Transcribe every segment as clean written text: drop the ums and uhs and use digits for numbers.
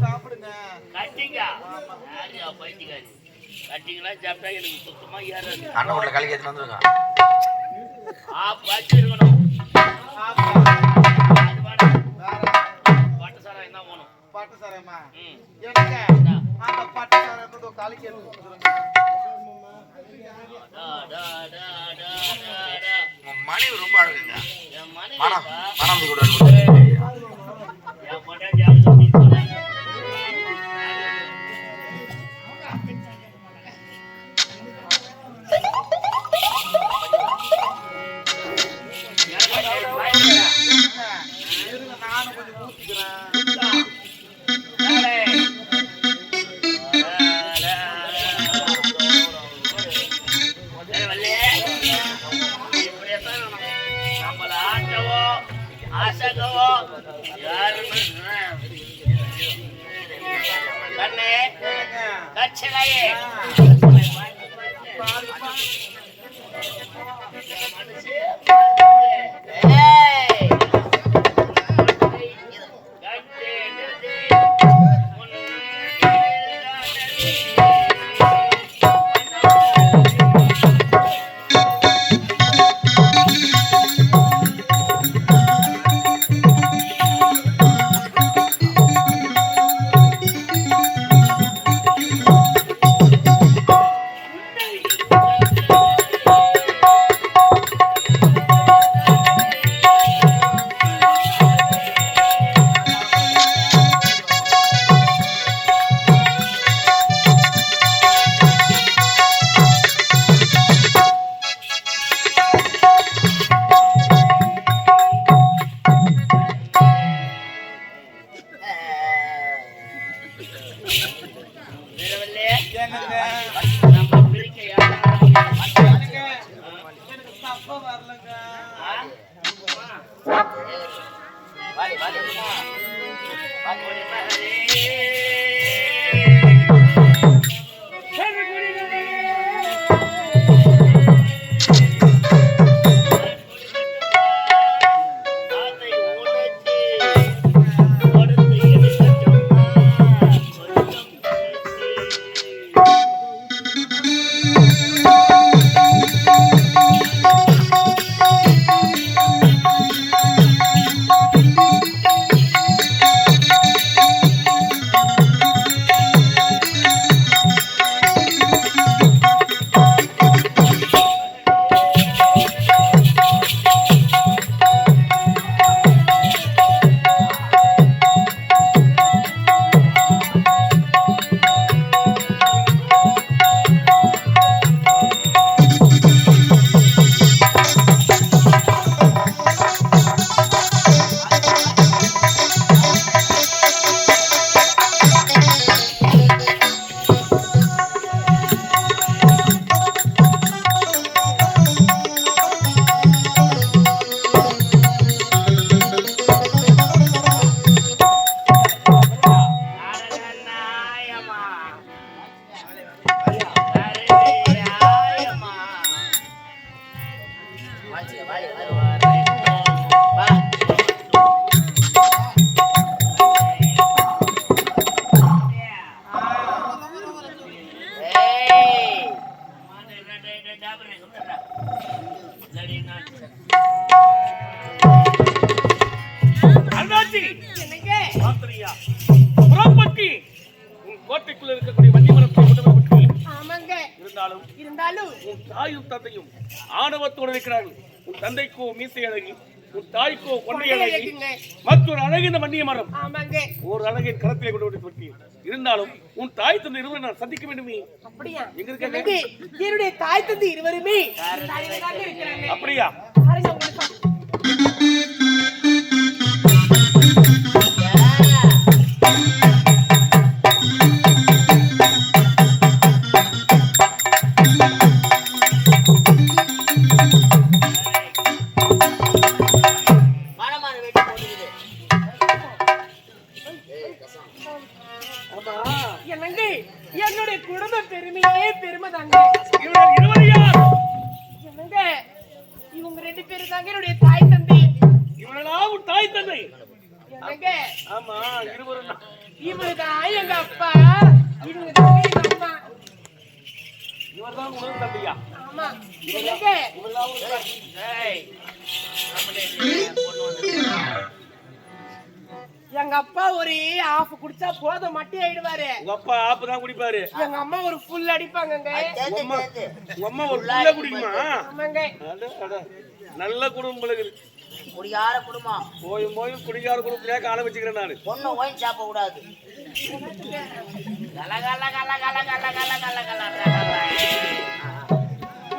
சாப்பிடுங்க. கட்டிங்க பைத்தியக்காரி கட்டிங்களா சாப்பிட்டா எனக்கு சுத்தமா ஏறாது. அண்ணன் வீட்டுல கலக்கி எடுத்து வந்துருங்க. பச்சு இருக்கணும். பட்டு சாராயம் தான் போகணும். பட்டு சாராயமா? எனக்கு அந்த பட்டு சாராயம் கலக்கி எடுத்து மனைவி ரொம்ப அழகுங்க. என் மனைவி மனம் கூட என் பொண்டாட்டி அழுது சொன்னாங்க. நானும் கொஞ்சம் ஊத்திக்கிறேன். நம்மள ஆட்டவோ ஆசகவோ யாருமே கண்ணே கச்சலையே கோட்டைக்குள்ள இருக்கக்கூடிய வண்டிமரத்தை இருந்தாலும் உன் தாயும் தந்தையும் ஆணவத்தோடு இருக்கிறார்கள். உன் தந்தைக்கோ மீசை அழகி, உன் தாய்க்கோ கொண்டை அழகி, மற்றொரு அழகு இந்த வண்டிய மரம். ஒரு அழகின் கரத்திலே கொண்டு தொட்டி இருந்தாலும் உன் தாய் தந்தை இருவரும் நான் சந்திக்க வேண்டுமே. அப்படியா? என்னுடைய தாய் தந்தை இருவருமே அப்படியா? என்னுடைய குடும்ப பெருமையே பெருமை தாங்க. இவங்க ரெண்டு பேரும் தாங்க என்னுடைய தாய் தந்தை. இவங்களா உன் தாய் தந்தை? என்னங்க ஆமா இருவரும் தான். இவருதான் எங்க அப்பா, இவங்கதான் எங்க அம்மா. இவர்தான் உணவு தம்பியா? ஆமா. என்னங்க இவர்தான் உனக்கு தம்பி. ஏய், நம்மளே பொண்ணு வந்து எங்க அப்பா ஒரு ஆஃப் குடிச்சா போதும் மட்டி ஆயிடுவாரு. உங்க அப்பா ஆப்பு தான் குடிப்பாரு. எங்க அம்மா ஒரு ஃபுல் அடிப்பாங்கங்க. உங்க அம்மா ஒரு புள்ள குடிக்குமா? ஆமாங்க. அட, அட. நல்ல குடும்பம் இருக்குது. குடியார குடும்பம் போய் குடிக்கார குடும்பத்திலே காலை வச்சுக்கிறேன் நானு. பொண்ணு ஒயின் சாப்பிட கூடாது. கல கல கல கல கல கல கல கல.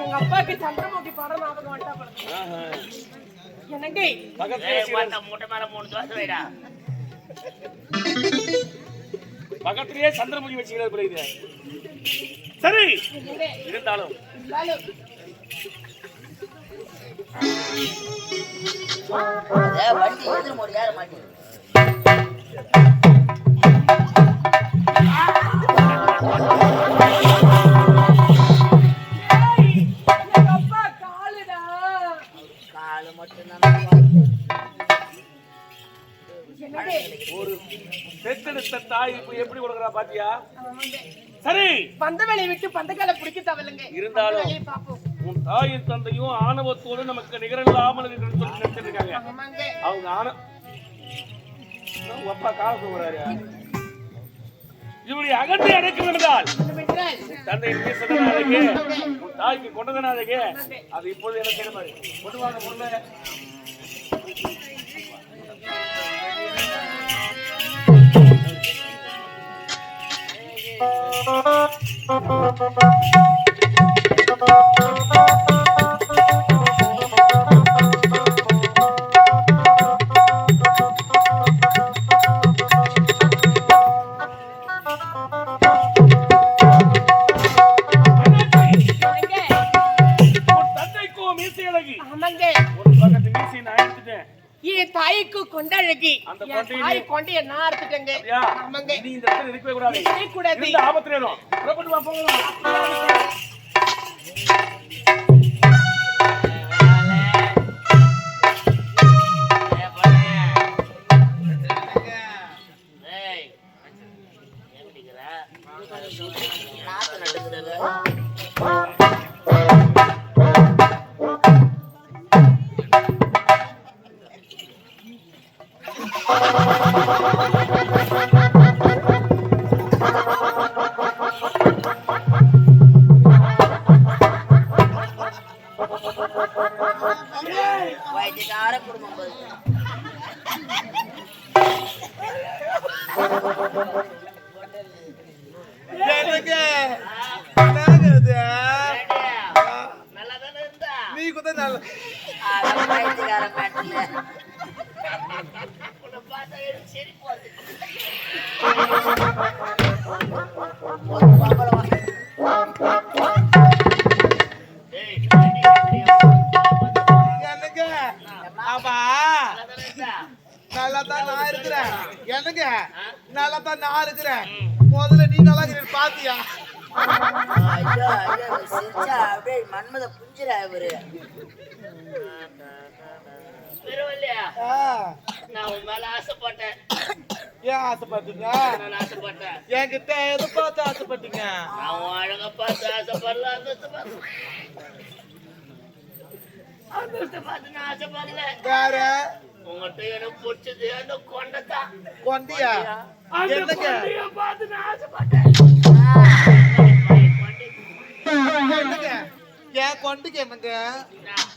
எங்க அப்பாக்கு சந்திரமுகி படம் ஞாபகம் வந்துட்டா படம். ஆஹா. என்னங்க பக்கத்துல ஏய், வச்சுக்கிறேன். வாட்ட மூட்டை மேல 3 தோசை வைடா. பக்கத்திலேயே சந்திரமுகி வச்சுக்கிறார் போல இது. சரி என்னங்க இருந்தாலும் இருந்தாலும் வண்டி எதிர் மோடி யார மாட்டேங்குது. எங்க அப்பா காலுடா. காலு மட்டும் என்னங்க ஒரு பெத்தெடுத்த தாய் இப்ப எப்படி கொடுக்குறா பாத்தியா? ஆமாங்க. சரி பந்த வேலையை விட்டு பந்தக்கால பிடிக்க தவலுங்க. இருந்தாலும் பாப்போம். உன் தாயும் தந்தையும் ஆணவத்தோடு நமக்கு நிகரில்லாமல் இருக்கிறன்னு சொல்லி நினைச்சிட்டு இருக்காங்க. ஆமாங்க. அவங்க உங்க அப்பா கால சொல்றாரு. இவருடைய அகத்தை அடைக்க வேண்டால் என்னவென்றால் தந்தை பேசுறதுனாலே உன் தாய்க்கு கொண்டதுனாலே அது இப்போது என்ன செய்ய மாதிரி கொண்டு வாங்க பொண்ணு. உன் தந்தைக்கோ மீசை அழகி. ஆமாங்க. ஒரு பக்கத்து மீசை நான் எடுத்துட்டேன். என் தாய்க்கு கொண்டழகி. அந்த என் கொண்டையை தாய் கொண்டைய நான் அறுத்துட்டேங்க. அப்படியா? ஆமாங்க. நீ இந்த இடத்துல இருக்கவே கூடாது. இருக்கவே கூடாது. இந்த ஆபத்து நேரம். புறப்பட்டு வா போகலாம். ஏய், பொண்ணு. ஏய், எங்க நிக்கிற? நாத்து நட்டுக்கிறது. வயதுக்கார குடும்பம் போது. எனக்கு என்னது? நல்லா தானே இருந்தா? நீ கூட நல்ல வயதுக்கார மாட்டில உன்னை பார்த்தா எனக்கு சிரிப்பு வருது. ஒரு பம்பளம் ஏய், எனக்கு எனக்கு ஆமா நல்லா தானே இருந்தா? நல்லா தான் நான் இருக்கிறேன். எனக்கு நல்லா தான் நான் இருக்கிறேன். முதல்ல நீ நல்லா இருக்கிற பாத்தியா? ஐயோ ஐயோ சிரிச்சா அப்படியே மன்மத புஞ்சிரா இவரு. பரவாயில்லையா? ஆ, நான் உன் மேல ஆசைப்பட்டேன். ஏன் ஆசைப்பட்டீங்க? நான் ஆசைப்பட்டேன். என்கிட்ட எது பார்த்து ஆசைப்பட்டீங்க? நான் உன் அழகை பார்த்து ஆசைப்படல, அந்தஸ்தை பார்த்து. அந்தஸ்தை பார்த்து நான் ஆசைப்படல. வேற உங்கள்கிட்ட எனக்கு பிடிச்சது அந்த கொண்டைதான். கொண்டியா? அந்த என்னங்க? கொண்டையை பார்த்து நான் ஆசைப்பட்டேன். என்னங்க? ஏன் கொண்டுக்கு என்னங்க?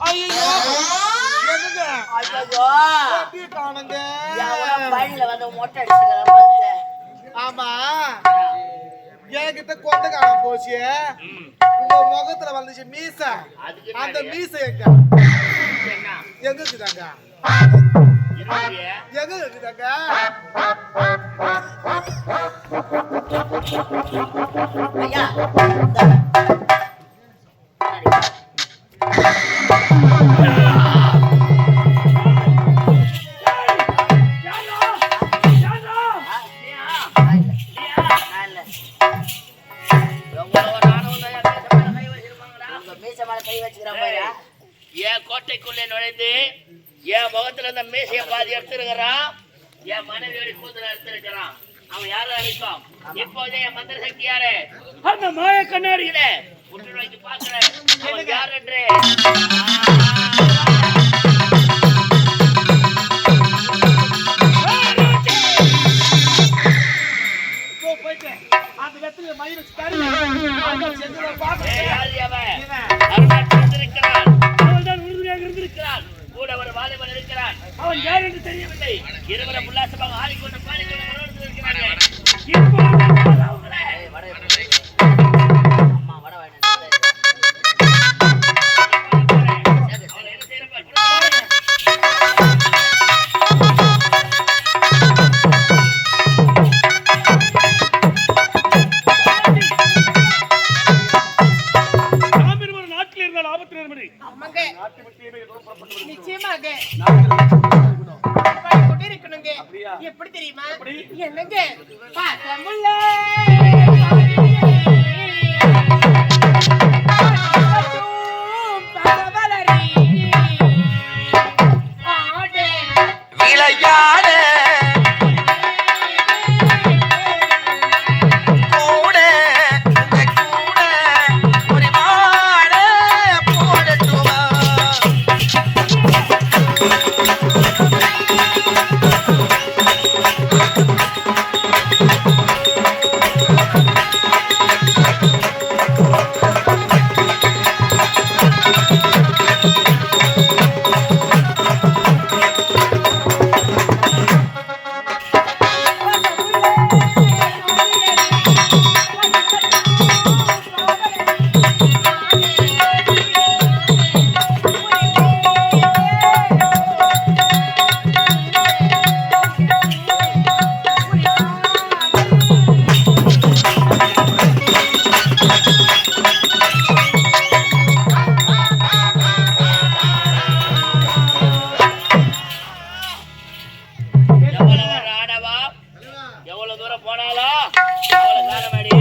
ஐயோ என்னங்க? ஐயோ கொண்டியை காணுங்க. பழனில வந்து மொட்டை அடிச்சுக்கிறேன். ஆமா என்கிட்ட கொண்ட காண போச்சு. உங்க முகத்துல வந்துச்சு மீச. அதுக்கு அந்த என்னடி? மீச எங்க என்ன? எங்க இருக்குதாங்க? இருக்கியே? எங்க இருக்குதாங்க? ஐயா மீசை மேல கை வச்சுக்கிறேன் பாரு. என் கோட்டைக்குள்ளே நுழைந்து என் முகத்துல இந்த மீசைய பாதி எடுத்துருக்கிறான். என் மனைவியோட கூந்தல் அறுத்திருக்கிறான். அவன் யாரும் அழைக்கும். இப்போதே என் மந்திர சக்தி யாரு? அந்த மாய கண்ணாடியில உற்று நோக்கி பார்க்கிறேன். அவன் யார் என்று அந்த வெத்தில மயிர் வச்சு தருவி அந்த செஞ்சத பாக்க யாரு அவன்? அருணாச்சலம் இருக்கிறான். அவன்தான் உறுதியாக இருந்திருக்கிறான். கூட ஒரு வாலிபன் இருக்கிறான். அவன் யார் என்று தெரியவில்லை. இருவரும் உல்லாசமாக ஆடிக்கொண்டு பாடிக்கொண்டு மனோடு இருக்கிறார்கள். இப்போ அவங்களே அம்மா வட வாங்க அவன் என்ன செய்யறான்? நாட்டில் இருந்தால் ஆபத்தில் இருப்பது ஆமாங்க நாட்டு விட்டு எதுவும் புறப்பட்டு நிச்சயமாக இருக்கணுங்க. எப்படி தெரியுமா? என்னங்க பாசமுள்ள விளையாட கூட கூட ஒரு மாட போடட்டுமா எவ்வளவு தூரம் போனாலும் அவ்வளவு காலமாடி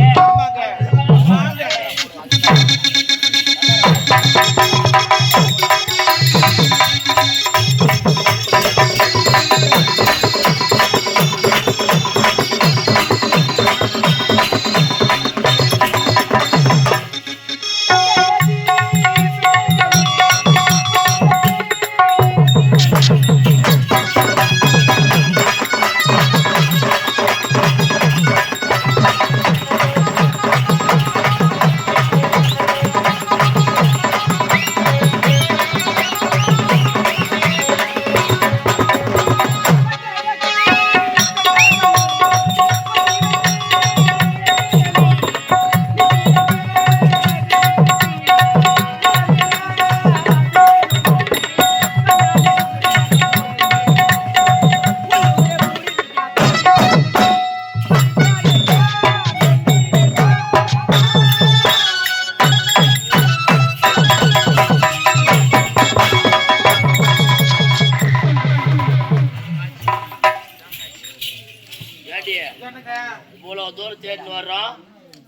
இவ்வளவு தூரம் தேடின்னு வர்றோம்.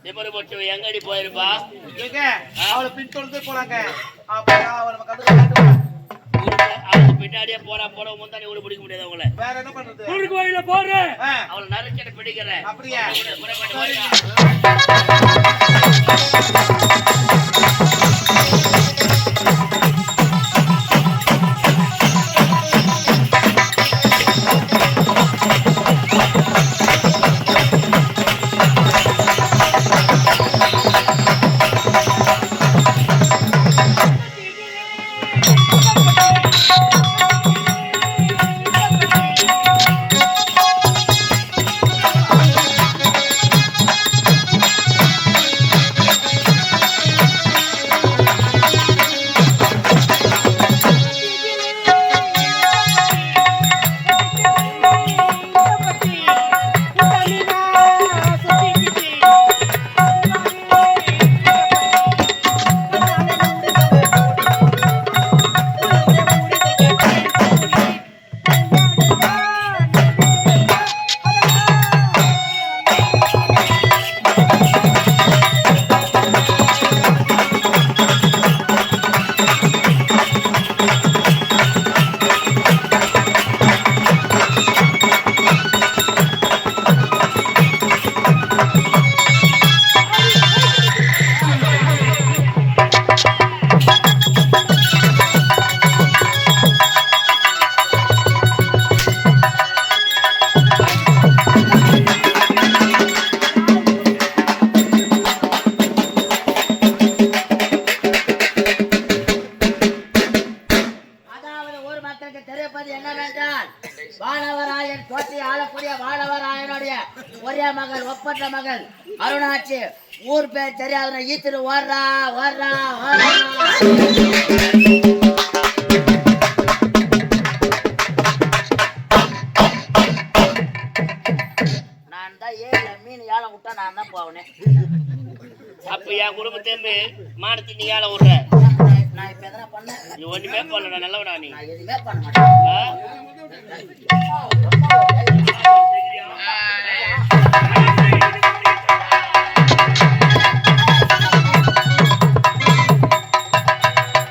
திமிரு போட்டு எங்கடி போயிருப்பா? அவளை பின்தொடர்ந்து போறாங்க. அப்பதான் அவளை நம்ம கண்டுக்க அவளுக்கு பின்னாடியே போறா போட முந்தானே கூட பிடிக்க முடியாது அவங்கள. வேற என்ன பண்றது? ஊருக்கு வழியில போறேன். அவளை நறுக்கிட்டு பிடிக்கிறேன். அப்படியா? புறப்பட்டு போறா. வாழவர் ஆயனுடைய ஒரே மகள் ஒப்பற்ற மகள் அருணாட்சி. ஊர் பேர் தெரியாத ஈத்திரு ஓடுறா ஓடுறா ஓடுறா. நான் தான் ஏழை மீன் ஏழை விட்டா நான் தான் போவனே. அப்ப என் குடும்பத்தேம்பு மானத்தை நீ ஏழை விடுற. நான் இப்ப எதனா பண்ணேன்? நீ ஒண்ணுமே போடலடா, நல்லவடா நீ. நான் எதுவுமே பண்ண மாட்டேன். ஆ?